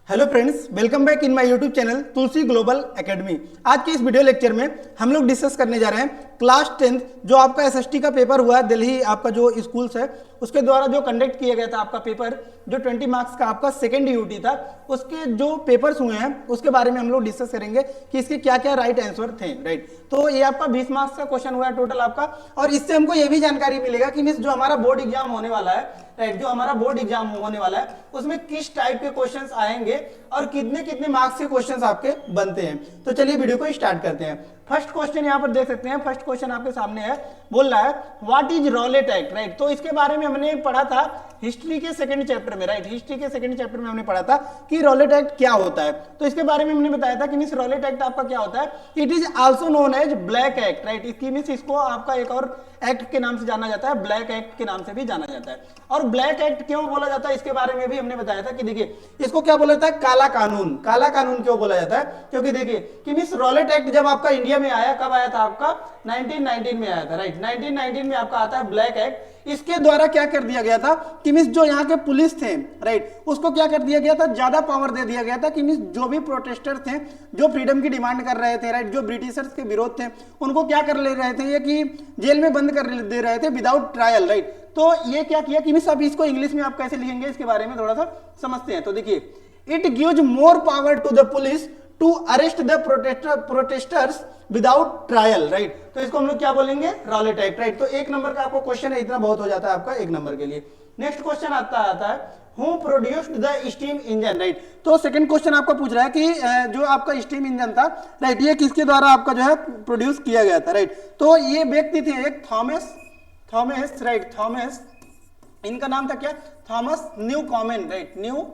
Hello friends, welcome back in my YouTube channel Tulsi global academy. आज के इस video lecture में हम लोग डिस्कस करने जा रहे हैं क्लास 10th जो आपका एसएसटी का पेपर हुआ है दिल्ली आपका जो स्कूल्स है उसके द्वारा जो कंडक्ट किया गया था आपका पेपर जो 20 मार्क्स का आपका सेकेंड यूटी था उसके जो पेपर्स हुए हैं उसके बारे में हम लोग डिस्कस करेंगे कि इसके क्या क्या राइट आंसर थे। राइट, तो ये आपका 20 मार्क्स का क्वेश्चन हुआ है टोटल आपका, और इससे हमको ये भी जानकारी मिलेगा कि मिस जो हमारा बोर्ड एग्जाम होने वाला है, राइट, जो हमारा बोर्ड एग्जाम होने वाला है उसमें किस टाइप के क्वेश्चंस आएंगे और कितने कितने मार्क्स के क्वेश्चंस आपके बनते हैं। तो चलिए वीडियो को स्टार्ट करते हैं। फर्स्ट क्वेश्चन यहाँ पर देख सकते हैं, फर्स्ट क्वेश्चन आपके सामने है, बोल रहा है what is Rowlatt act. Right, तो इसके बारे में हमने पढ़ा था हिस्ट्री के सेकंड चैप्टर में। राइट, हिस्ट्री के सेकंड चैप्टर में हमने पढ़ा था कि रॉलेट एक्ट क्या होता है। तो इसके बारे में हमने बताया था कि मिस रॉलेट एक्ट आपका क्या होता है, it is also known as black act. Right, इसकी मिस इसको आपका एक और एक्ट के नाम से जाना जाता है, ब्लैक एक्ट के नाम से भी जाना जाता है। और ब्लैक एक्ट क्यों बोला जाता है इसके बारे में भी हमने बताया था कि देखिए इसको क्या बोला जाता है, काला कानून। काला कानून क्यों बोला जाता है, क्योंकि देखिए कि मिस रॉलेट एक्ट जब आपका इंडिया में आया, कब आया था आपका 1919 में आया था। राइट, 1919 में आपका आता है ब्लैक एक्ट। इसके द्वारा क्या कर दिया गया था कि मिस जो यहाँ के पुलिस थे, राइट, उसको क्या कर दिया गया था, ज्यादा पावर दे दिया गया था कि मिस जो भी प्रोटेस्टर थे जो फ्रीडम की डिमांड कर रहे थे, राइट, जो ब्रिटिशर्स के विरोध थे उनको क्या कर ले रहे थे ये कि जेल में बंद कर दे रहे थे विदाउट ट्रायल। राइट, तो ये क्या किया कि मिस अब इसको इंग्लिश में आप कैसे लिखेंगे इसके बारे में थोड़ा सा समझते हैं। तो देखिए it gives more power to the police to arrest the protesters without trial. Right, तो इसको हम लोग क्या बोलेंगे, रॉलेट एक्ट। राइट, तो एक नंबर का आपको क्वेश्चन है, इतना बहुत हो जाता है आपका एक नंबर के लिए। नेक्स्ट क्वेश्चन आता है who produced the steam engine. Right, तो सेकंड क्वेश्चन आपका पूछ रहा है कि जो आपका स्टीम इंजन था, राइट, ये किसके द्वारा आपका जो है प्रोड्यूस किया गया था। राइट, तो ये व्यक्ति थे एक थॉमस, राइट, थॉमस, इनका नाम था क्या, Thomas new common. Right, new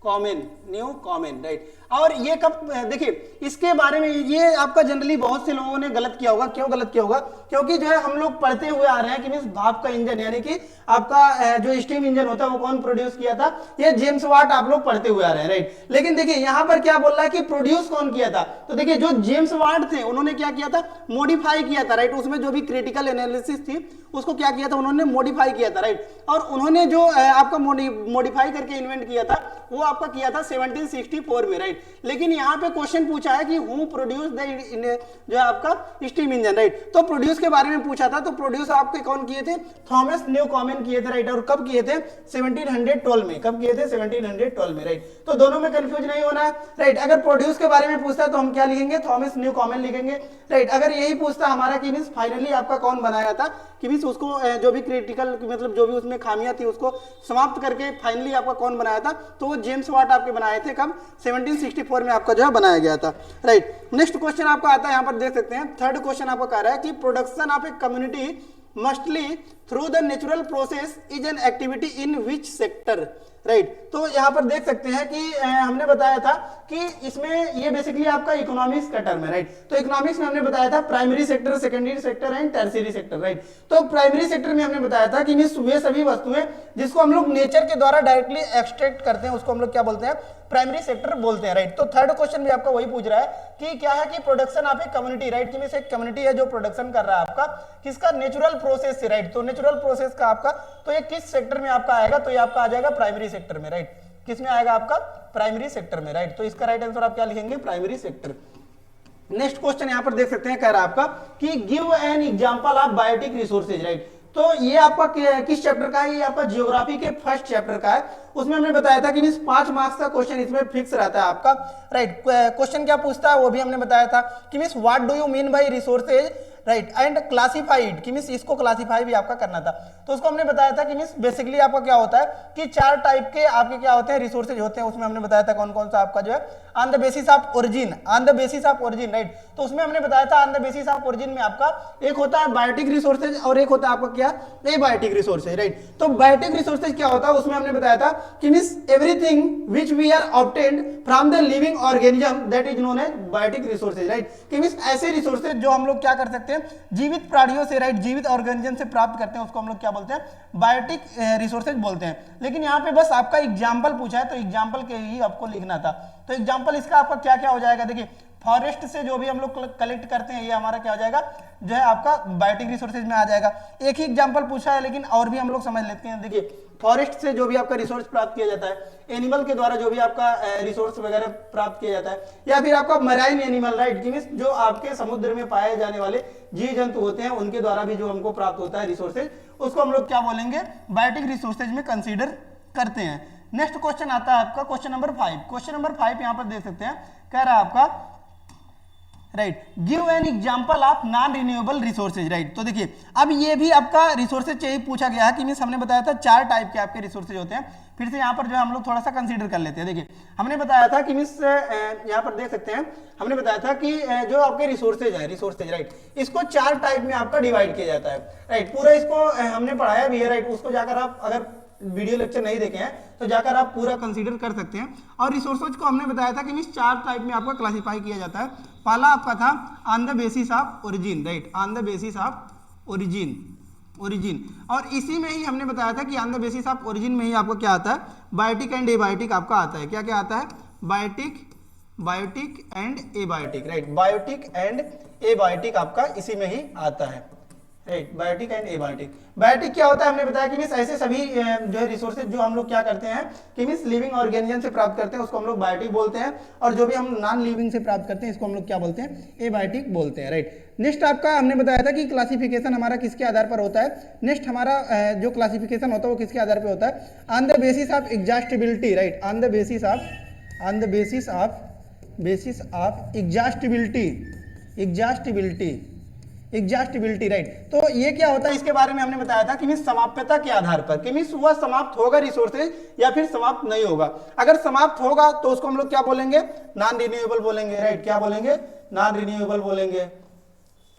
common. Right, और ये कब, देखिए इसके बारे में ये आपका जनरली बहुत से लोगों ने गलत किया होगा। क्यों गलत किया होगा, क्योंकि जो है हम लोग पढ़ते हुए आ रहे हैं कि मिस भाप का इंजन यानी कि आपका जो स्टीम इंजन होता है वो कौन प्रोड्यूस किया था, ये जेम्स वाट आप लोग पढ़ते हुए आ रहे हैं। राइट, लेकिन देखिए यहाँ पर क्या बोल रहा है कि प्रोड्यूस कौन किया था, तो देखिए जो जेम्स वाट थे उन्होंने क्या किया था, मॉडिफाई किया था। राइट, उसमें जो भी क्रिटिकल एनालिसिस थी उसको क्या किया था, उन्होंने मॉडिफाई किया था। राइट, और उन्होंने जो आपका मॉडिफाई करके इन्वेंट किया था वो आपका किया था 1764 में। राइट, लेकिन यहाँ पे क्वेश्चन पूछा है कि हु प्रोड्यूस द जो है आपका स्टीम इंजन। राइट, तो प्रोड्यूस के बारे में पूछा था, तो प्रोड्यूस आपके कौन किए थे, थॉमस न्यू कॉमन किए थे। राइट, और कब किए थे, 1712 में। कब किए थे, 1712 में। राइट, तो दोनों में कंफ्यूज नहीं होना है। राइट, अगर प्रोड्यूस के बारे में पूछता है तो हम क्या लिखेंगे, थॉमस न्यू कॉमन लिखेंगे। राइट, अगर यही पूछता हमारा कि मिस फाइनली आपका कौन बनाया था, कि मिस उसको जो भी क्रिटिकल मतलब जो भी उसमें खामियां थी उसको समाप्त करके फाइनली आपका कौन बनाया था, तो वो जेम्स वाट आपके बनाए थे। कब, 1764 में आपका जो है बनाया गया था। राइट, नेक्स्ट क्वेश्चन आपका आता है, यहाँ पर देख सकते हैं थर्ड क्वेश्चन आपका कह रहा है कि production of a community mostly through the natural process is an activity in which sector. Right, तो यहाँ पर देख सकते हैं कि हमने बताया था कि इसमें ये बेसिकली आपका इकोनॉमिक्स का टर्म है। राइट, तो इकोनॉमिक्स में हमने बताया था primary sector, secondary sector and tertiary sector. Right, तो प्राइमरी सेक्टर में हमने बताया था कि वे सभी वस्तुएं जिसको हम लोग नेचर के द्वारा डायरेक्टली एक्सट्रैक्ट करते हैं उसको हम लोग क्या बोलते हैं, प्राइमरी सेक्टर बोलते हैं। राइट, तो थर्ड क्वेश्चन भी आपका वही पूछ रहा है कि क्या है कि production of a community. Right, कि एक कम्युनिटी है जो प्रोडक्शन कर रहा है आपका किसका, नेचुरल प्रोसेस से। राइट, तो नेचुरल प्रोसेस का आपका तो ये किस सेक्टर में आपका आएगा, तो ये आपका आ जाएगा प्राइमरी सेक्टर में। राइट, किसमें आएगा आपका, प्राइमरी सेक्टर में। राइट, तो इसका राइट आंसर आप क्या लिखेंगे, प्राइमरी सेक्टर। नेक्स्ट क्वेश्चन यहां पर देख सकते हैं, कह रहा है आपका कि give an example of biotic resources. Right, तो ये आपका किस चैप्टर का है, ये आपका जियोग्राफी के फर्स्ट चैप्टर का है। उसमें हमने बताया था कि मिस 5 मार्क्स का क्वेश्चन इसमें फिक्स रहता है आपका। राइट, क्वेश्चन क्या पूछता है वो भी हमने बताया था कि miss what do you mean by resources. Right, and classified, कि मिस इसको क्लासिफाई भी आपका करना था। तो उसको हमने बताया था कि मिस बेसिकली आपका क्या होता है कि 4 टाइप के आपके क्या होते हैं, रिसोर्सेज होते हैं। उसमें हमने बताया था कौन कौन सा आपका जो है on the basis of origin, on the basis of origin. Right, तो उसमें हमने बताया था on the basis of origin में आपका एक होता है बायोटिक रिसोर्सेज और एक होता है आपका क्या, एबायोटिक रिसोर्सेज। राइट, तो बायोटिक रिसोर्सेज क्या होता है, उसमें हमने बताया था कि means everything which we are obtained from the living organism that is known as biotic resources. Right, कि मिस ऐसे रिसोर्सेज जो हम लोग क्या कर सकते हैं, जीवित प्राणियों से, राइट, जीवित ऑर्गेनिज्म से प्राप्त करते हैं, उसको हम लोग क्या बोलते हैं, बायोटिक रिसोर्सेज बोलते हैं। लेकिन यहाँ पे बस आपका एग्जांपल पूछा है तो एग्जांपल के ही आपको लिखना था। तो एग्जांपल इसका आपका क्या क्या हो जाएगा, देखिए फॉरेस्ट से जो भी हम लोग कलेक्ट करते हैं ये हमारा क्या हो जाएगा, जो है आपका बायोटिक रिसोर्सेज में आ जाएगा। एक ही एग्जांपल पूछा है लेकिन और भी हम लोग समझ लेते हैं। देखिए फॉरेस्ट से जो भी आपका रिसोर्स प्राप्त किया जाता है, एनिमल के द्वारा जो भी आपका रिसोर्स वगैरह प्राप्त किया जाता है, या फिर आपका मराइन एनिमल, राइट, मींस जो आपके समुद्र में पाए जाने वाले जीव जंतु होते हैं उनके द्वारा भी जो हमको प्राप्त होता है रिसोर्सेज, उसको हम लोग क्या बोलेंगे, बायोटिक रिसोर्सेज में कंसीडर करते हैं। नेक्स्ट क्वेश्चन आता है आपका क्वेश्चन नंबर 5। क्वेश्चन नंबर 5 यहां पर देख सकते हैं, कह रहा है आपका right, give an example of non renewable resources, right. तो देखिए अब ये भी आपका रिसोर्सेज चाहिए पूछा गया है कि मींस हमने बताया था 4 टाइप के आपके रिसोर्सेज होते हैं। फिर से यहाँ पर जो है हम लोग थोड़ा सा कंसीडर कर लेते हैं। देखिए हमने बताया था कि मींस यहाँ पर देख सकते हैं, हमने बताया था कि जो आपके रिसोर्सेज है, रिसोर्सेज, राइट, इसको 4 टाइप में आपका डिवाइड किया जाता है, राइट। पूरा इसको हमने पढ़ाया भी है, राइट, उसको जाकर आप अगर वीडियो लेक्चर नहीं देखे हैं तो जाकर आप पूरा कंसीडर कर सकते हैं। और रिसोर्सेज को हमने बताया था कि मींस 4 टाइप में आपका क्लासिफाई किया जाता है। पहला आपका था on the basis of origin, right, on the basis of origin, और इसी में ही हमने बताया था कि on the basis of origin में ही आपको क्या आता है, बायोटिक एंड एबायोटिक आपका आता है। क्या क्या आता है, biotic and abiotic, right, biotic and abiotic आपका इसी में ही आता है, right, biotic and abiotic. Biotic क्या होता है, हमने बताया कि मींस ऐसे सभी जो है रिसोर्सेज जो हम लोग क्या करते हैं कि मींस लिविंग ऑर्गेनिजम से प्राप्त करते हैं उसको हम लोग बायोटिक बोलते हैं, और जो भी हम नॉन लिविंग से प्राप्त करते हैं इसको हम लोग क्या बोलते हैं, एबायोटिक बोलते हैं, राइट। नेक्स्ट आपका हमने बताया था कि क्लासिफिकेशन हमारा किसके आधार पर होता है। नेक्स्ट हमारा जो क्लासिफिकेशन होता है वो किसके आधार पर होता है, on the basis of exhaustibility, right, on the basis of exhaustibility, right. तो ये क्या होता है, इसके बारे में हमने बताया था कि मींस समाप्यता के आधार पर, कि मींस वह समाप्त होगा रिसोर्सेज या फिर समाप्त नहीं होगा। अगर समाप्त होगा तो उसको हम लोग क्या बोलेंगे, नॉन रिन्यूएबल बोलेंगे, राइट, क्या बोलेंगे, नॉन रिन्यूएबल बोलेंगे,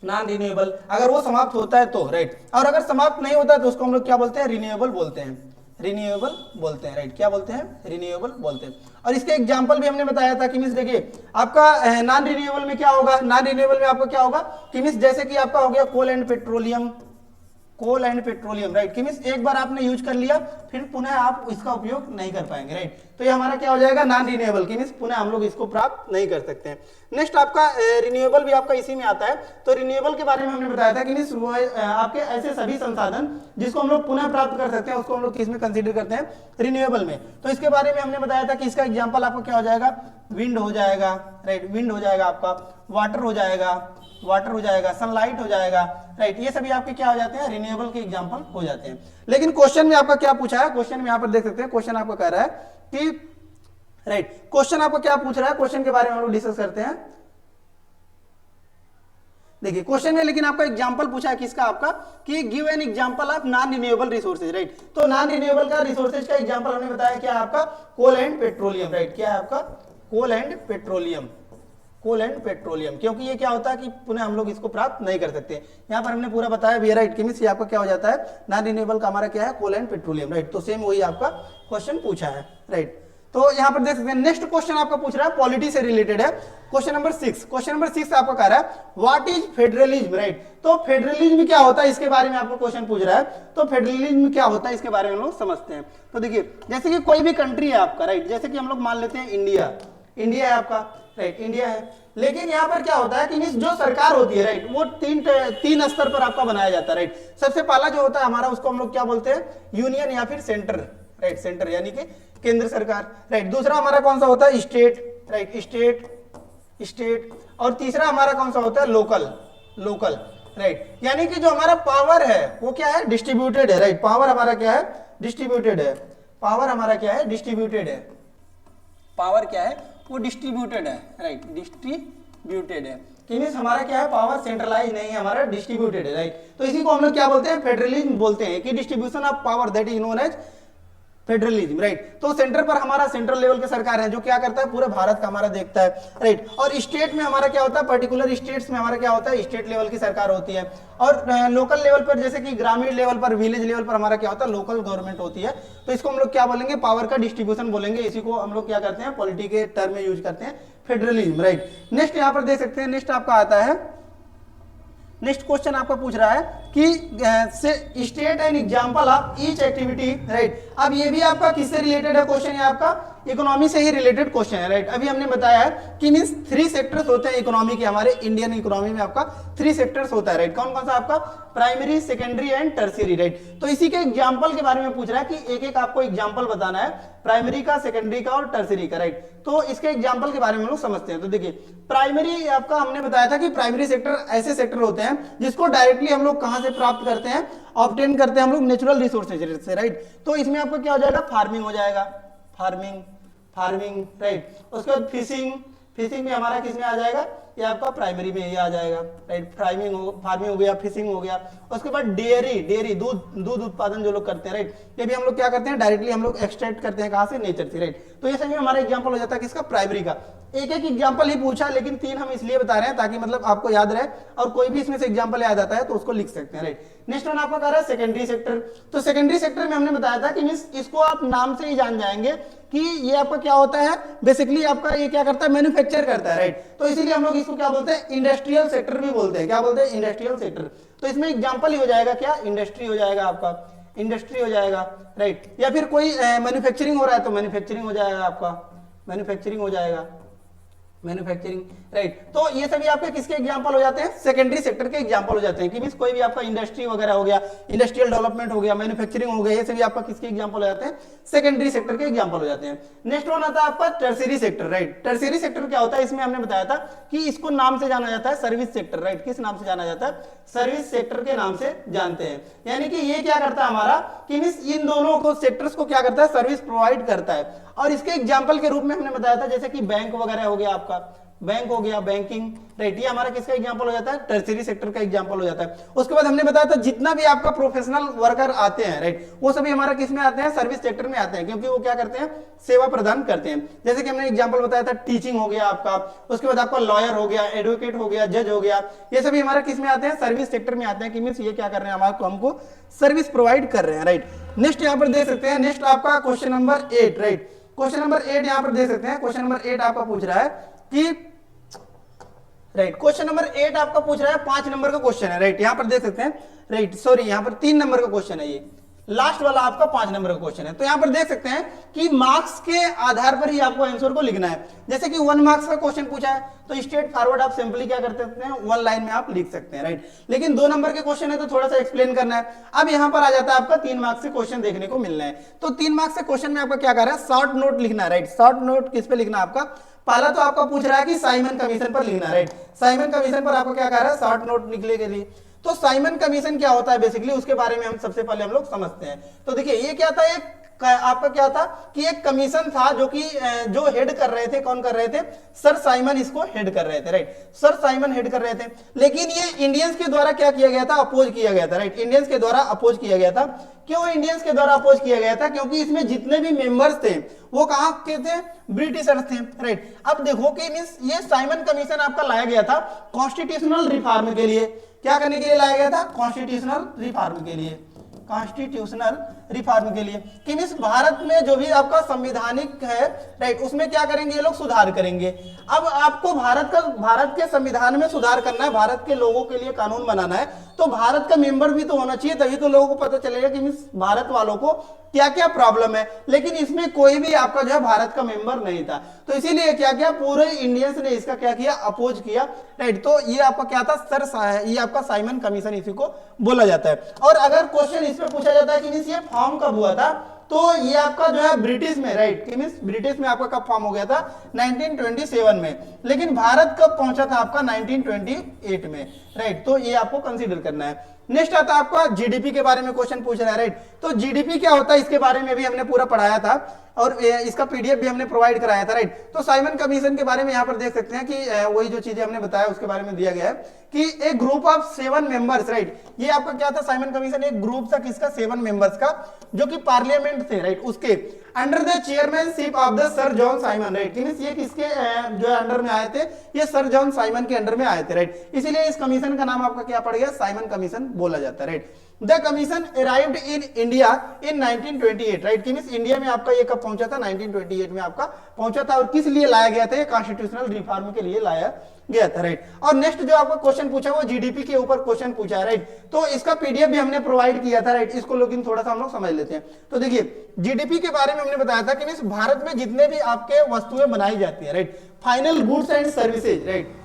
नॉन रिन्यूएबल। अगर वो समाप्त होता है तो, राइट, और अगर समाप्त नहीं होता है तो उसको हम लोग क्या बोलते हैं, रिन्यूएबल बोलते हैं, रिन्यूएबल बोलते हैं, राइट, क्या बोलते हैं, रिन्यूएबल बोलते हैं। और इसके एग्जांपल भी हमने बताया था कि मींस देखिए आपका नॉन रिन्यूएबल में क्या होगा, नॉन रिन्यूएबल में आपको क्या होगा कि मींस जैसे कि आपका हो गया कोल एंड पेट्रोलियम, राइट, कि मींस एक बार आपने यूज कर लिया फिर पुनः आप इसका उपयोग नहीं कर पाएंगे, राइट। तो ये हमारा क्या हो जाएगा, नॉन रिन्यूएबल, कि मींस पुनः हम लोग इसको प्राप्त नहीं कर सकते हैं। नेक्स्ट आपका रिन्यूएबल भी आपका इसी में आता है। तो रिन्यूएबल के बारे में हमने बताया था कि मींस आपके ऐसे सभी संसाधन जिसको हम लोग पुनः प्राप्त कर सकते हैं उसको हम लोग किस में कंसीडर करते हैं, रिन्यूएबल में। तो इसके बारे में हमने बताया था कि इसका एग्जाम्पल आपको क्या हो जाएगा, विंड हो जाएगा, राइट, विंड हो जाएगा, आपका वाटर हो जाएगा, सनलाइट हो जाएगा, राइट। ये सभी आपके क्या हो जाते हैं, रिन्यूएबल के एग्जांपल हो जाते हैं। लेकिन क्वेश्चन में आपका क्या पूछा है, क्वेश्चन में यहां पर देख सकते हैं, क्वेश्चन आपको कह रहा है कि राइट, क्वेश्चन आपको क्या पूछ रहा है, क्वेश्चन के बारे में हम लोग डिस्कस करते हैं। देखिए क्वेश्चन में लेकिन आपका एग्जांपल पूछा है किसका, आपका कि give an example of non renewable resources, right. तो नॉन रिन्यूएबल का रिसोर्सेज का एग्जांपल हमने बताया क्या है आपका, कोल एंड पेट्रोलियम, राइट, क्या है आपका, कोल एंड पेट्रोलियम, क्योंकि ये क्या होता है कि पुनः हम लोग इसको प्राप्त नहीं कर सकते। यहाँ पर हमने पूरा बताया भी, राइट, कि मींस ये आपका क्या हो जाता है, नॉन रिन्यूएबल का हमारा क्या है, कोल एंड पेट्रोलियम, राइट। तो सेम वही आपका क्वेश्चन पूछा है, राइट। तो यहाँ पर देख सकते हैं नेक्स्ट क्वेश्चन आपका पूछ रहा है, पॉलिटी से रिलेटेड है, क्वेश्चन नंबर 6। क्वेश्चन नंबर 6 आपको कह रहा है व्हाट इज फेडरलिज्म, राइट। तो फेडरलिज्म क्या होता है इसके बारे में आपको क्वेश्चन पूछ रहा है। तो फेडरलिज्म क्या होता है इसके बारे में हम लोग समझते हैं। तो देखिए जैसे कि कोई भी कंट्री है आपका, राइट, जैसे कि हम लोग मान लेते हैं इंडिया है आपका, राइट, इंडिया है। लेकिन यहाँ पर क्या होता है कि जो सरकार होती है, राइट, वो तीन स्तर पर आपका बनाया जाता है, राइट। सबसे पहला जो होता है हमारा उसको हम लोग क्या बोलते हैं, यूनियन या फिर सेंटर, राइट, सेंटर यानी कि केंद्र सरकार, राइट। दूसरा हमारा कौन सा होता है, स्टेट, राइट, स्टेट। और तीसरा हमारा कौन सा होता है, लोकल, राइट। यानी कि जो हमारा पावर है वो क्या है, डिस्ट्रीब्यूटेड है, राइट। पावर हमारा क्या है, डिस्ट्रीब्यूटेड है, पावर क्या है वो डिस्ट्रीब्यूटेड है, राइट, डिस्ट्रीब्यूटेड है। मींस हमारा क्या है, पावर सेंट्रलाइज नहीं है, हमारा डिस्ट्रीब्यूटेड है, राइट। तो इसी को हम लोग क्या बोलते हैं, फेडरलिज्म बोलते हैं, कि distribution of power that is known as federalism, right. तो सेंटर पर हमारा सेंट्रल लेवल के सरकार है जो क्या करता है, पूरे भारत का हमारा देखता है, राइट। और स्टेट में हमारा क्या होता है, पर्टिकुलर स्टेट्स में हमारा क्या होता है, स्टेट लेवल की सरकार होती है। और लोकल लेवल पर जैसे कि ग्रामीण लेवल पर, विलेज लेवल पर हमारा क्या होता है, लोकल गवर्नमेंट होती है। तो इसको हम लोग क्या बोलेंगे, पावर का डिस्ट्रीब्यूशन बोलेंगे। इसी को हम लोग क्या करते हैं, पॉलिटी के टर्म में यूज करते हैं, फेडरलिज्म, राइट। नेक्स्ट यहाँ पर देख सकते हैं, नेक्स्ट आपका आता है, नेक्स्ट क्वेश्चन आपका पूछ रहा है कि state N example of each activity, right. अब ये भी आपका किससे रिलेटेड है क्वेश्चन है आपका, इकोनॉमी से ही रिलेटेड क्वेश्चन है, राइट। अभी हमने बताया है कि मींस 3 सेक्टर्स होते हैं इकोनॉमी के, हमारे इंडियन इकोनॉमी में आपका 3 सेक्टर्स होता है, राइट। कौन कौन सा आपका? Primary, secondary and tertiary, right. तो इसी के एग्जांपल के बारे में पूछ रहा है कि एक एक आपको एग्जांपल बताना है, प्राइमरी का, सेकेंडरी का और टर्शियरी का, राइट। तो इसके एग्जांपल के बारे में हम लोग समझते हैं। तो देखिए प्राइमरी आपका हमने बताया था कि प्राइमरी सेक्टर ऐसे सेक्टर होते हैं जिसको डायरेक्टली हम लोग कहां से प्राप्त करते हैं? ऑब्टेन करते हैं हम लोग नेचुरल रिसोर्सेज से, राइट। तो इसमें आपको क्या हो जाएगा? फार्मिंग हो जाएगा, फार्मिंग, राइट। उसके बाद फिशिंग में हमारा किस में आ जाएगा? ये आपका प्राइमरी में ये आ जाएगा, राइट। फार्मिंग हो गया, फिशिंग हो गया। उसके बाद डेयरी दूध उत्पादन जो लोग करते हैं, राइट। ये भी हम लोग क्या करते हैं? डायरेक्टली हम लोग एक्सट्रैक्ट करते हैं, कहां से? नेचर से, राइट। तो ये सभी हमारा एग्जांपल हो जाता है किसका? प्राइमरी का। एक एक एग्जांपल ही पूछा, लेकिन 3 हम इसलिए बता रहे हैं ताकि मतलब आपको याद रहे, और कोई भी इसमें से एग्जांपल याद आता है तो उसको लिख सकते हैं, राइट। नेक्स्ट वन आपका कह रहा है सेकेंडरी सेक्टर। तो सेकेंडरी सेक्टर में हमने बताया था कि मींस इसको आप नाम से ही जान जाएंगे कि ये आपका क्या होता है, बेसिकली आपका ये क्या करता है? मैन्युफैक्चर करता है, राइट। तो इसीलिए हम लोग इसको क्या बोलते हैं? इंडस्ट्रियल सेक्टर भी बोलते हैं। क्या बोलते हैं? Industrial sector. तो इसमें एग्जांपल ही हो जाएगा क्या? इंडस्ट्री हो जाएगा आपका, इंडस्ट्री हो जाएगा, राइट। या फिर कोई मैन्युफैक्चरिंग हो रहा है तो मैन्युफैक्चरिंग हो जाएगा आपका, मैन्युफैक्चरिंग हो जाएगा, मैन्युफैक्चरिंग, राइट। तो ये सभी आपके किसके एग्जांपल हो जाते हैं? सेकेंडरी सेक्टर के एग्जांपल हो जाते हैं कि मींस कोई भी आपका इंडस्ट्री वगैरह हो गया, इंडस्ट्रियल डेवलपमेंट हो गया, मैन्युफैक्चरिंग हो गया, ये सभी आपका किसके एग्जांपल हो जाते हैं? सेकेंडरी सेक्टर के एग्जांपल हो जाते हैं। नेक्स्ट वन आता है आपका tertiary sector, right. Tertiary sector क्या होता है? इसमें हमने बताया था कि इसको नाम से जाना जाता है सर्विस सेक्टर, राइट। किस नाम से जाना जाता है? सर्विस सेक्टर के नाम से जानते हैं। यानी कि ये क्या करता है हमारा कि मींस इन दोनों को सेक्टर्स को क्या करता है? सर्विस प्रोवाइड करता है। और इसके एग्जांपल के रूप में हमने बताया था जैसे कि बैंक वगैरह हो गया, आपका बैंक हो गया, बैंकिंग, राइट। ये हमारा किसका एग्जांपल हो जाता है? टर्शियरी सेक्टर का एग्जांपल हो जाता है। उसके बाद हमने बताया था जितना भी आपका प्रोफेशनल वर्कर आते हैं, राइट, वो सभी हमारा किस में आते हैं? सर्विस सेक्टर में आते हैं, क्योंकि वो क्या करते हैं? सेवा प्रदान करते हैं। जैसे कि हमने एग्जांपल बताया था टीचिंग हो गया आपका, उसके बाद आपका लॉयर हो गया, एडवोकेट हो गया, जज हो गया, ये सभी हमारा किस में आते हैं? सर्विस सेक्टर में आते हैं। कि मींस ये क्या कर रहे हैं? हमारे हमको सर्विस प्रोवाइड कर रहे हैं, राइट। नेक्स्ट यहाँ पर देख सकते हैं, नेक्स्ट आपका question number 8, right. Question number 8 यहाँ पर देख सकते हैं। क्वेश्चन नंबर 8 आपका पूछ रहा है कि राइट, क्वेश्चन नंबर 8 आपका पूछ रहा है, 5 नंबर का क्वेश्चन है, राइट। यहां पर देख सकते हैं, राइट, सॉरी यहां पर 3 नंबर का क्वेश्चन है, ये लास्ट वाला आपका 5 नंबर का क्वेश्चन है। तो यहां पर देख सकते हैं कि मार्क्स के आधार पर ही आपको आंसर को लिखना है। जैसे कि 1 मार्क्स का क्वेश्चन पूछा है तो स्ट्रेट फॉरवर्ड आप सिंपली क्या कर सकते हैं? 1 लाइन में आप लिख सकते हैं, राइट। लेकिन 2 नंबर के क्वेश्चन है तो थोड़ा सा एक्सप्लेन करना है। अब यहां पर आ जाता है आपका 3 मार्क्स से क्वेश्चन देखने को मिलना है। तो 3 मार्क्स से क्वेश्चन में आपका क्या कर रहा है? शॉर्ट नोट लिखना है, राइट। शॉर्ट नोट किस पे लिखना है आपका? पहला तो आपका पूछ रहा है कि साइमन कमीशन पर लिखना है, राइट। साइमन कमीशन पर आपको क्या कर रहा है? शॉर्ट नोट निकले के लिए। तो साइमन कमीशन क्या होता है बेसिकली, उसके बारे में हम सबसे पहले हम लोग समझते हैं। तो देखिए ये क्या था, एक आपका क्या था कि एक कमीशन था जो कि जो हेड कर रहे थे, कौन कर रहे थे? सर साइमन इसको हेड कर रहे थे, राइट। सर साइमन हेड कर रहे थे, लेकिन ये इंडियंस के द्वारा क्या किया गया था? अपोज किया गया था, राइट। इंडियंस के द्वारा अपोज किया गया था। क्यों इंडियंस के द्वारा अपोज किया गया था? क्योंकि इसमें जितने भी मेंबर्स थे वो कहां के थे? ब्रिटिशर्स थे, राइट। अब देखो कि मींस ये साइमन कमीशन आपका लाया गया था कॉन्स्टिट्यूशनल रिफॉर्म के लिए। क्या करने के लिए लाया गया था? कॉन्स्टिट्यूशनल रिफॉर्म के लिए, कॉन्स्टिट्यूशनल रिफॉर्म के लिए। कि मींस भारत में जो भी आपका संविधानिक है, राइट, उसमें क्या करेंगे ये लोग? सुधार करेंगे। अब आपको भारत के संविधान में सुधार करना है, भारत के लोगों के लिए कानून बनाना है, तो भारत का मेंबर भी तो होना चाहिए, तभी तो लोगों को पता चलेगा कि मींस भारत वालों को क्या क्या प्रॉब्लम है। लेकिन इसमें कोई भी आपका जो है भारत का मेंबर नहीं था, तो इसीलिए क्या किया? पूरे इंडियंस ने इसका क्या किया? अपोज किया, राइट। तो ये आपका क्या था? ये आपका साइमन कमीशन इसी को बोला जाता है। और अगर क्वेश्चन इसमें पूछा जाता है कि मींस ये फॉर्म कब हुआ था, तो ये आपका जो है ब्रिटिश में, राइट, कि मींस ब्रिटिश में आपका कब फॉर्म हो गया था? 1927 में। लेकिन भारत कब पहुंचा था आपका? 1928 में, राइट। तो ये आपको कंसीडर करना है। नेक्स्ट आता है आपका जीडीपी के बारे में क्वेश्चन पूछ रहा है, राइट। तो जीडीपी क्या होता है इसके बारे में भी हमने पूरा पढ़ाया था और इसका पीडीएफ भी हमने प्रोवाइड कराया था, राइट। तो साइमन कमीशन के बारे में यहाँ पर देख सकते हैं कि वही जो चीजें हमने बताया उसके बारे में दिया गया है कि एक ग्रुप ऑफ 7 मेंबर्स, राइट। ये आपका क्या था? साइमन कमीशन एक ग्रुप था किसका? 7 मेंबर्स का, जो कि पार्लियामेंट थे, राइट, उसके under the chairmanship of the sir John Simon, right. ये किसके जो अंडर में आए थे? ये सर जॉन साइमन के अंडर में आए थे, राइट। इसीलिए इस कमीशन का नाम आपका क्या पड़ गया? साइमन कमीशन बोला जाता है, right. The commission arrived in India in 1928, right, कि मींस इंडिया में आपका ये कब पहुंचा था, 1928 में आपका पहुंचा था। और किस लिए लाया गया था, ये कॉन्स्टिट्यूशनल रिफॉर्म के लिए लाया गया था, राइट। और नेक्स्ट जो आपका क्वेश्चन पूछा वो जीडीपी के ऊपर क्वेश्चन पूछा है, राइट। तो इसका पीडीएफ भी हमने प्रोवाइड किया था, राइट। इसको लेकिन थोड़ा सा हम लोग समझ लेते हैं। तो देखिए जीडीपी के बारे में हमने बताया था कि मींस भारत में जितने भी आपके वस्तुएं बनाई जाती है, right, final goods and services, right,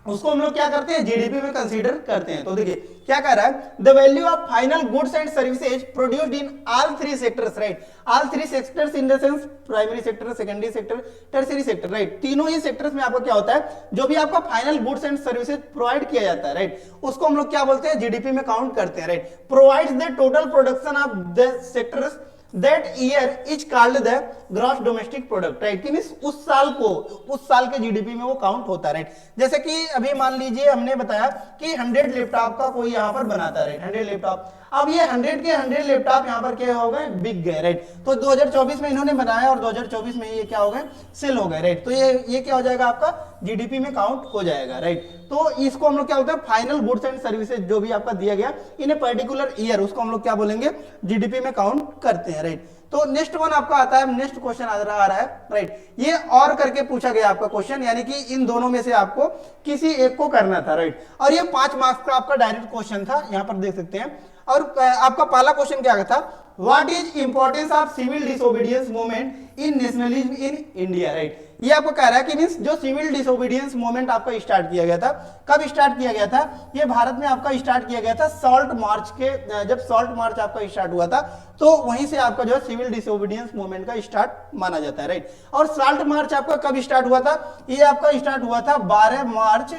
उसको हम लोग क्या करते हैं, जीडीपी में कंसीडर करते हैं। तो देखिए क्या कह रहा है, the value of final goods and services produced in all three sectors, right, all three sectors in the sense primary sector, secondary sector, tertiary sector, right, तीनों ही सेक्टर्स में आपका क्या होता है, जो भी आपका final goods and services provide किया जाता है, राइट, उसको हम लोग क्या बोलते हैं, जीडीपी में काउंट करते हैं, right. Provides the total production of the sectors that year is called the gross domestic product, right, कि मींस उस साल को, उस साल के जीडीपी में वो काउंट होता है, राइट। जैसे कि अभी मान लीजिए हमने बताया कि 100 लैपटॉप का कोई यहाँ पर बनाता है, राइट, 100 लैपटॉप। अब ये 100 के 100 लैपटॉप यहाँ पर क्या हो गए, बिक गए, राइट। तो 2024 में इन्होंने बनाया और 2024 में ये क्या हो गए, सेल हो गए, राइट। तो ये क्या हो जाएगा, आपका जीडीपी में काउंट हो जाएगा, राइट। तो इसको हम लोग क्या होता है, फाइनल गुड्स एंड सर्विसेज जो भी आपका दिया गया इन ए पर्टिकुलर ईयर, उसको हम लोग क्या बोलेंगे, जीडीपी में काउंट करते हैं, राइट। तो नेक्स्ट वन आपका आता है, नेक्स्ट क्वेश्चन आ रहा है, राइट, ये और करके पूछा गया आपका क्वेश्चन, यानी कि इन दोनों में से आपको किसी एक को करना था, राइट। और ये 5 मार्क्स का आपका डायरेक्ट क्वेश्चन था, यहां पर देख सकते हैं। और आपका पहला क्वेश्चन क्या था, what is importance of civil disobedience movement in nationalism in India, right. ये आपको कह रहा है कि मींस जो सिविल डिसोबीडियंस मूवमेंट आपका स्टार्ट किया गया था, कब स्टार्ट किया गया था, ये भारत में आपका स्टार्ट किया गया था सॉल्ट मार्च के, जब सॉल्ट मार्च आपका स्टार्ट हुआ था, तो वहीं से आपका जो है सिविल डिसोबीडियंस मूवमेंट का स्टार्ट माना जाता है, राइट। और सॉल्ट मार्च आपका कब स्टार्ट हुआ था, ये आपका स्टार्ट हुआ था 12 मार्च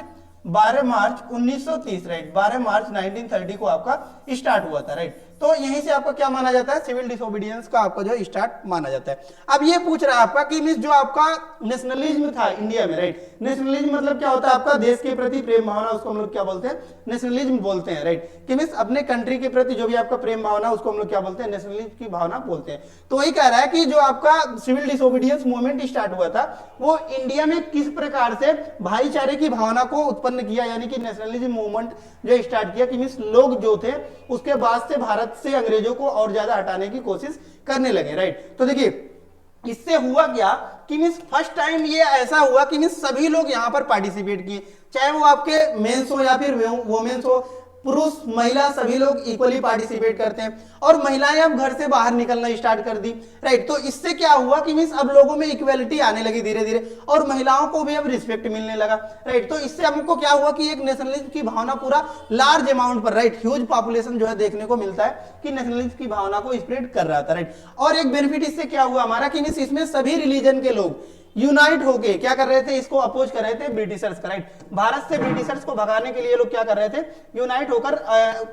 1930, राइट, 12 मार्च 1930 को आपका स्टार्ट हुआ था, राइट। तो यहीं से आपका क्या माना जाता है, सिविल डिसोबीडियंस का आपका जो स्टार्ट माना जाता है। अब ये पूछ रहा है आपका कि मींस जो आपका नेशनलिज्म था इंडिया में, राइट, नेशनलिज्म मतलब क्या होता है, आपका देश के प्रति प्रेम भावना, उसको हम लोग क्या बोलते हैं, नेशनलिज्म बोलते हैं, राइट, कि मींस अपने कंट्री के प्रति जो भी आपका प्रेम भावना, उसको हम लोग क्या बोलते हैं, नेशनलिज्म की भावना बोलते हैं। तो वही कह रहा है कि जो आपका सिविल डिसोबीडियंस मूवमेंट स्टार्ट हुआ था, वो इंडिया में किस प्रकार से भाईचारे की भावना को उत्पन्न किया, यानी कि नेशनलिज्म मूवमेंट जो स्टार्ट किया, कि मींस लोग जो थे उसके बाद से भारत से अंग्रेजों को और ज्यादा हटाने की कोशिश करने लगे, राइट। तो देखिए इससे हुआ क्या कि मींस फर्स्ट टाइम ये ऐसा हुआ कि मींस सभी लोग यहां पर पार्टिसिपेट किए, चाहे वो आपके मेंस हो या फिर वोमेन्स हो, पुरुष महिला सभी लोग इक्वली पार्टिसिपेट करते हैं। और महिलाएं अब घर से बाहर निकलना स्टार्ट कर दी, राइट। तो इससे क्या हुआ कि मींस अब लोगों में इक्वलिटी आने लगी धीरे धीरे, और महिलाओं को भी अब रिस्पेक्ट मिलने लगा, राइट। तो इससे हमको क्या हुआ कि एक नेशनलिज्म की भावना पूरा लार्ज अमाउंट पर, राइट, ह्यूज पॉपुलेशन जो है देखने को मिलता है कि नेशनलिज्म की भावना को स्प्रेड कर रहा था, राइट। और एक बेनिफिट इससे क्या हुआ हमारा कि मींस इसमें सभी रिलीजन के लोग यूनाइट होके क्या कर रहे थे, इसको अपोज कर रहे थे ब्रिटिशर्स का, राइट। भारत से ब्रिटिशर्स को भगाने के लिए लोग क्या कर रहे थे, यूनाइट होकर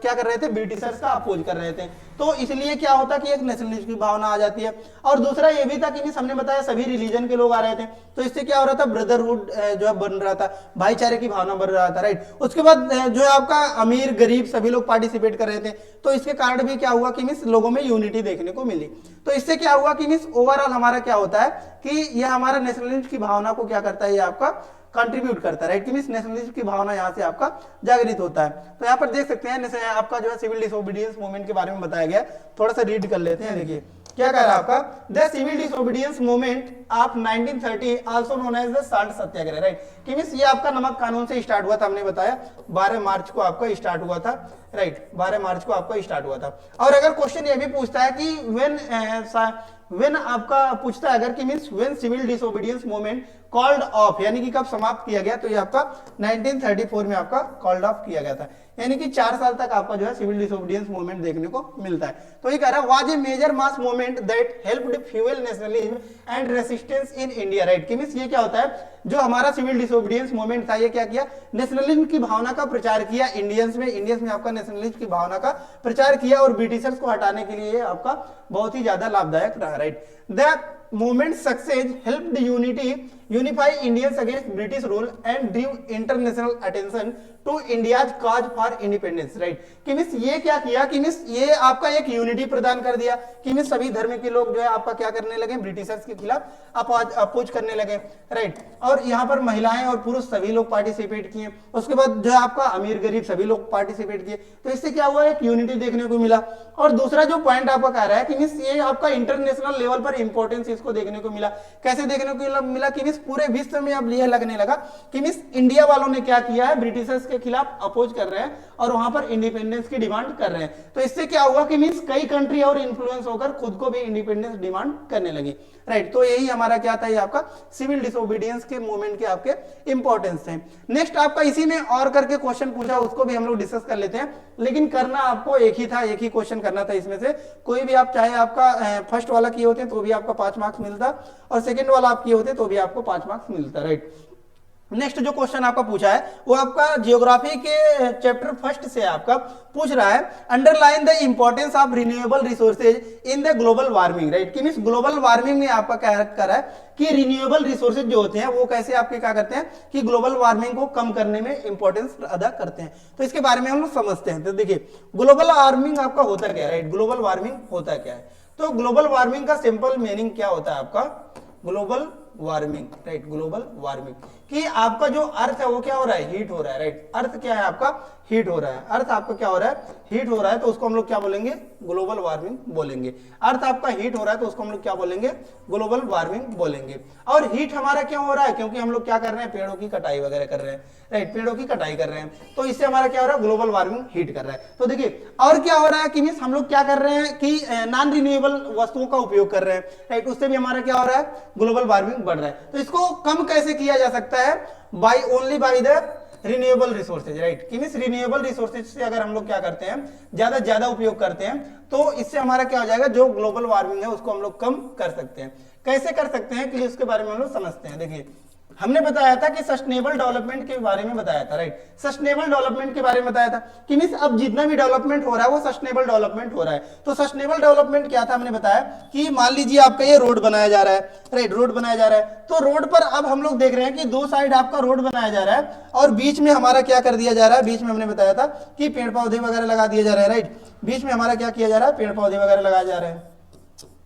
क्या कर रहे थे, ब्रिटिशर्स का अपोज कर रहे थे। तो इसलिए क्या होता कि एक नेशनलिज्म की भावना आ जाती है। और दूसरा ये भी था कि हमने बताया सभी रिलीजन के लोग आ रहे थे, तो इससे क्या हो रहा था, ब्रदरहुड जो है बन रहा था, भाईचारे की भावना बढ़ रहा था, राइट। उसके बाद जो है आपका अमीर गरीब सभी लोग पार्टिसिपेट कर रहे थे, तो इसके कारण भी क्या हुआ कि मींस लोगों में यूनिटी देखने को मिली। तो इससे क्या हुआ कि मींस ओवरऑल हमारा क्या होता है कि यह हमारा नेशनलिज्म की भावना को क्या करता है, ये आपका कंट्रीब्यूट करता है, राइट, कि मींस नेशनलिज्म की भावना यहाँ से आपका जागृत होता है। तो यहाँ पर देख सकते हैं आपका जो है सिविल डिसोबीडियंस मूवमेंट के बारे में बताया गया, थोड़ा सा रीड कर लेते हैं। देखिए क्या कह रहा है आपका, the civil disobedience movement of 1930 also known as the salt Satyagraha, right, कि मींस ये आपका नमक कानून से स्टार्ट हुआ था, हमने बताया 12 मार्च को आपका स्टार्ट हुआ था, राइट, 12 मार्च को आपका स्टार्ट हुआ था। और अगर क्वेश्चन ये भी पूछता है कि व्हेन आपका पूछता है अगर कि means when civil disobedience movement called off, यानी कि कब समाप्त किया गया, तो ये आपका 1934 में आपका कॉल्ड ऑफ किया गया था, यानी कि 4 साल तक आपका जो है सिविल डिसोबीडियंस मूवमेंट देखने को मिलता है। तो ये कह रहा है was a major mass movement that helped fuel nationalism and resistance in India, right, कि मींस ये क्या होता है, जो हमारा सिविल डिसोबीडियंस मूवमेंट था, ये क्या किया, नेशनलिज्म की भावना का प्रचार किया इंडियंस में आपका नेशनलिज्म की भावना का प्रचार किया, और ब्रिटिशर्स को हटाने के लिए आपका बहुत ही ज्यादा लाभदायक रहा, right. The movement success helped unity unify Indians against British rule and drew international attention to India's cause for independence, right. कि मीन्स ये क्या किया कि मीन्स ये आपका एक यूनिटी प्रदान कर दिया कि मीन्स सभी धर्म के लोग जो है आपका क्या करने लगे, ब्रिटिशर्स के खिलाफ अपोज करने लगे, राइट। और यहाँ पर महिलाएं और पुरुष सभी लोग पार्टिसिपेट किए, उसके बाद जो है आपका अमीर गरीब सभी लोग पार्टिसिपेट किए, तो इससे क्या हुआ, एक यूनिटी देखने को मिला। और दूसरा जो पॉइंट आपका कह रहा है कि मीन्स ये आपका इंटरनेशनल लेवल पर इंपॉर्टेंस इसको देखने को मिला। कैसे देखने को मिला कि मीन्स पूरे विश्व में अब यह लगने लगा कि मीन्स इंडिया वालों ने क्या किया है, ब्रिटिशर्स के खिलाफ अपोज कर रहे हैं और वहां पर इंडिपेंडेंस की डिमांड कर रहे हैं। तो इससे क्या हुआ कि मीन्स कई कंट्री और इन्फ्लुएंस होकर खुद को भी इंडिपेंडेंस डिमांड करने लगी, राइट। तो यही हमारा क्या था, ये आपका सिविल डिसोबीडियंस के मूवमेंट के आपके इंपॉर्टेंस थे। नेक्स्ट आपका इसी में और करके क्वेश्चन पूछा, उसको भी हम लोग डिस्कस कर लेते हैं, लेकिन करना आपको एक ही था, एक ही क्वेश्चन करना था इसमें से। कोई भी आप चाहे आपका फर्स्ट वाला किए होते तो भी आपका 5 मार्क्स मिलता और सेकंड वाला आप किए होते तो भी आपको 5 मार्क्स मिलता, राइट। नेक्स्ट जो क्वेश्चन आपका पूछा है वो आपका जियोग्राफी के चैप्टर फर्स्ट से आपका पूछ रहा है, underline the importance of renewable resources in the global warming, right. कि मींस ग्लोबल वार्मिंग में आपका क्या कर रहा है कि रिन्यूएबल रिसोर्सेज जो होते हैं वो कैसे आपके क्या करते हैं कि ग्लोबल वार्मिंग को कम करने में इंपॉर्टेंस अदा करते हैं। तो इसके बारे में हम लोग समझते हैं। तो देखिए ग्लोबल वार्मिंग आपका होता क्या है, राइट। ग्लोबल वार्मिंग होता क्या है, तो ग्लोबल वार्मिंग का सिंपल मीनिंग क्या होता है आपका, global warming, right. Global warming कि आपका जो अर्थ है वो क्या हो रहा है, हीट हो रहा है, राइट। अर्थ क्या है आपका, हीट हो रहा है। अर्थ आपका क्या हो रहा है, हीट हो रहा है, तो उसको हम लोग क्या बोलेंगे, ग्लोबल वार्मिंग बोलेंगे। अर्थ आपका हीट हो रहा है तो उसको हम लोग क्या बोलेंगे, ग्लोबल वार्मिंग बोलेंगे। और हीट हमारा क्यों हो रहा है, क्योंकि हम लोग क्या कर रहे हैं, पेड़ों की कटाई वगैरह कर रहे हैं, राइट। पेड़ों की कटाई कर रहे हैं, तो इससे हमारा क्या हो रहा है, ग्लोबल वार्मिंग हीट कर रहा है। तो देखिए और क्या हो रहा है कि मीन्स हम लोग क्या कर रहे हैं कि नॉन रिन्यूएबल वस्तुओं का उपयोग कर रहे हैं, राइट। उससे भी हमारा क्या हो रहा है, ग्लोबल वार्मिंग बढ़ रहा है। तो इसको कम कैसे किया जा सकता है, by only by the renewable resources, right. कि मींस रिन्यूएबल रिसोर्सेज से अगर हम लोग क्या करते हैं, ज्यादा उपयोग करते हैं, तो इससे हमारा क्या हो जाएगा, जो ग्लोबल वार्मिंग है उसको हम लोग कम कर सकते हैं। कैसे कर सकते हैं कि उसके बारे में हम लोग समझते हैं। देखिए हमने बताया था कि सस्टेनेबल डेवलपमेंट के बारे में बताया था, राइट। सस्टेनेबल डेवलपमेंट के बारे में बताया था कि मींस अब जितना भी डेवलपमेंट हो रहा है वो सस्टेनेबल डेवलपमेंट हो रहा है। तो सस्टेनेबल डेवलपमेंट क्या था, हमने बताया कि मान लीजिए आपका ये रोड बनाया जा रहा है, राइट। रोड बनाया जा रहा है, तो रोड पर अब हम लोग देख रहे हैं कि 2 साइड आपका रोड बनाया जा रहा है और बीच में हमारा क्या कर दिया जा रहा है, बीच में हमने बताया था कि पेड़ पौधे वगैरह लगा दिए जा रहे हैं, राइट। बीच में हमारा क्या किया जा रहा है, पेड़ पौधे वगैरह लगाए जा रहे हैं।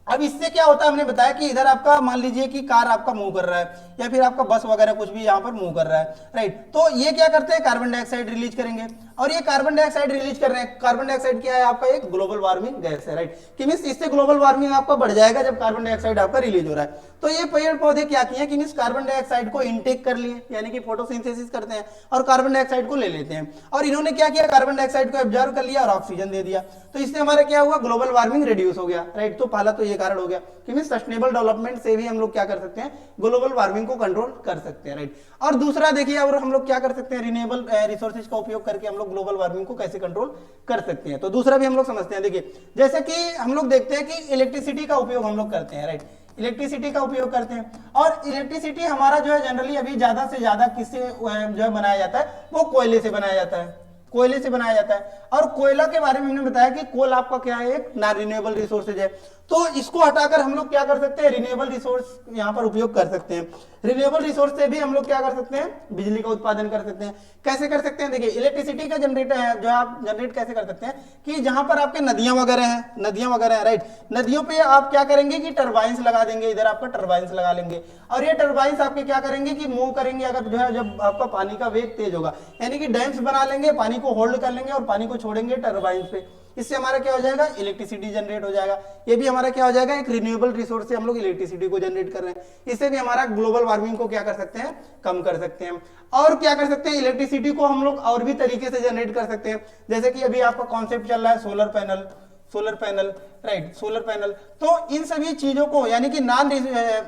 अब इससे क्या होता है, हमने बताया कि इधर आपका मान लीजिए कि कार आपका मूव कर रहा है या फिर आपका बस वगैरह कुछ भी यहाँ पर मूव कर रहा है, राइट। तो ये क्या करते हैं, कार्बन डाइऑक्साइड रिलीज करेंगे और ये कार्बन डाइऑक्साइड रिलीज कर रहे हैं। कार्बन डाइऑक्साइड क्या है आपका, एक ग्लोबल वार्मिंग गैस है, राइट। कि मींस इससे ग्लोबल वार्मिंग आपका बढ़ जाएगा जब कार्बन डाइऑक्साइड आपका रिलीज हो रहा है। तो ये पेड़ पौधे क्या किए कि मींस कार्बन डाइऑक्साइड को इनटेक कर लिए, यानी कि फोटोसिंथेसिस करते हैं और कार्बन डाइऑक्साइड को ले लेते हैं। और इन्होंने क्या किया, कार्बन डाइऑक्साइड को एब्जॉर्व कर लिया और ऑक्सीजन दे दिया। तो इससे हमारा क्या हुआ, ग्लोबल वार्मिंग रिड्यूस हो गया, राइट। तो पहला तो ये कारण हो गया कि मींस सस्टेनेबल डेवलपमेंट से भी हम लोग क्या कर सकते हैं, ग्लोबल वार्मिंग को कंट्रोल कर सकते हैं, राइट। और दूसरा देखिए और हम लोग क्या कर सकते हैं, रिन्यूएबल रिसोर्सेज का उपयोग करके हम लोग ग्लोबल वार्मिंग को कैसे कंट्रोल कर सकते हैं। तो दूसरा भी हम लोग समझते हैं। देखिए जैसे कि हम लोग देखते हैं कि इलेक्ट्रिसिटी का उपयोग हम लोग करते हैं, राइट। इलेक्ट्रिसिटी का उपयोग करते हैं और इलेक्ट्रिसिटी हमारा जो है जनरली अभी ज्यादा से ज्यादा किससे जो है बनाया जाता है, वो कोयले से बनाया जाता है, कोयले से बनाया जाता है। और कोयला के बारे में हमने बताया कि कोल आपका क्या है, एक नॉन रिन्यूएबल रिसोर्सेज है। तो इसको हटाकर हम लोग क्या कर सकते हैं, रिन्यूएबल रिसोर्स यहाँ पर उपयोग कर सकते हैं। रिन्यूएबल रिसोर्स से भी हम लोग क्या कर सकते हैं, बिजली का उत्पादन कर सकते हैं। कैसे कर सकते हैं, देखिए इलेक्ट्रिसिटी का जनरेटर है जो आप जनरेट कैसे कर सकते हैं कि जहां पर आपके नदियां वगैरह हैं, राइट। नदियों पे आप क्या करेंगे कि टरबाइंस लगा देंगे, इधर आपका टरबाइंस लगा लेंगे और ये टरबाइंस आपके क्या करेंगे कि मूव करेंगे अगर जो है जब आपका पानी का वेग तेज होगा, यानी कि डैम्स बना लेंगे, पानी को होल्ड कर लेंगे और पानी को छोड़ेंगे टरबाइंस पे। इससे हमारा क्या हो जाएगा, इलेक्ट्रिसिटी जनरेट हो जाएगा। ये भी हमारा क्या हो जाएगा, एक रिन्यूएबल रिसोर्स से हम लोग इलेक्ट्रिसिटी को जनरेट कर रहे हैं। इससे भी हमारा ग्लोबल वार्मिंग को क्या कर सकते हैं, कम कर सकते हैं। और क्या कर सकते हैं, इलेक्ट्रिसिटी को हम लोग और भी तरीके से जनरेट कर सकते हैं। जैसे कि अभी आपका कॉन्सेप्ट चल रहा है solar panel, right. Solar panel, तो इन सभी चीजों को यानी कि नॉन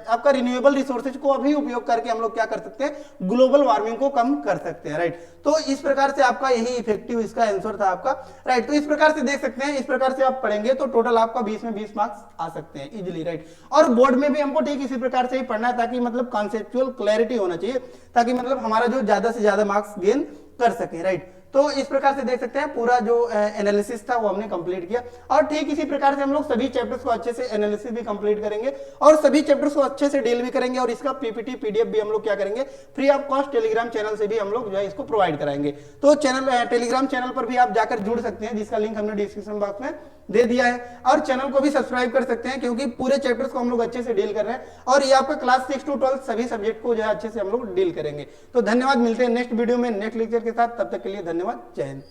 आपका रिन्यूएबल रिसोर्सेज को अभी उपयोग करके हम लोग क्या कर सकते हैं, ग्लोबल वार्मिंग को कम कर सकते हैं, राइट। तो इस प्रकार से आपका यही इफेक्टिव इसका आंसर था आपका, राइट। तो इस प्रकार से देख सकते हैं, इस प्रकार से आप पढ़ेंगे तो टोटल आपका 20 में 20 मार्क्स आ सकते हैं इजिली, राइट। और बोर्ड में भी हमको ठीक इसी प्रकार से ही पढ़ना है ताकि मतलब कॉन्सेप्चुअल क्लैरिटी होना चाहिए, ताकि मतलब हमारा जो ज्यादा से ज्यादा मार्क्स गेन कर सके, राइट। तो इस प्रकार से देख सकते हैं पूरा जो एनालिसिस था वो हमने कंप्लीट किया, और ठीक इसी प्रकार से हम लोग सभी चैप्टर्स को अच्छे से एनालिसिस भी कंप्लीट करेंगे और सभी चैप्टर्स को अच्छे से डील भी करेंगे, और इसका पीपीटी पीडीएफ भी हम लोग क्या करेंगे, free of cost Telegram channel से भी हम लोग जो है इसको प्रोवाइड कराएंगे। तो चैनल टेलीग्राम चैनल पर भी आप जाकर जुड़ सकते हैं, जिसका लिंक हमने डिस्क्रिप्शन बॉक्स में दे दिया है, और चैनल को भी सब्सक्राइब कर सकते हैं, क्योंकि पूरे चैप्टर्स को हम लोग अच्छे से डील कर रहे हैं, और ये आपका क्लास 6 to 12 सभी सब्जेक्ट को जो है अच्छे से हम लोग डील करेंगे। तो धन्यवाद, मिलते हैं नेक्स्ट वीडियो में नेक्स्ट लेक्चर के साथ, तब तक के लिए धन्यवाद, जय हिंद।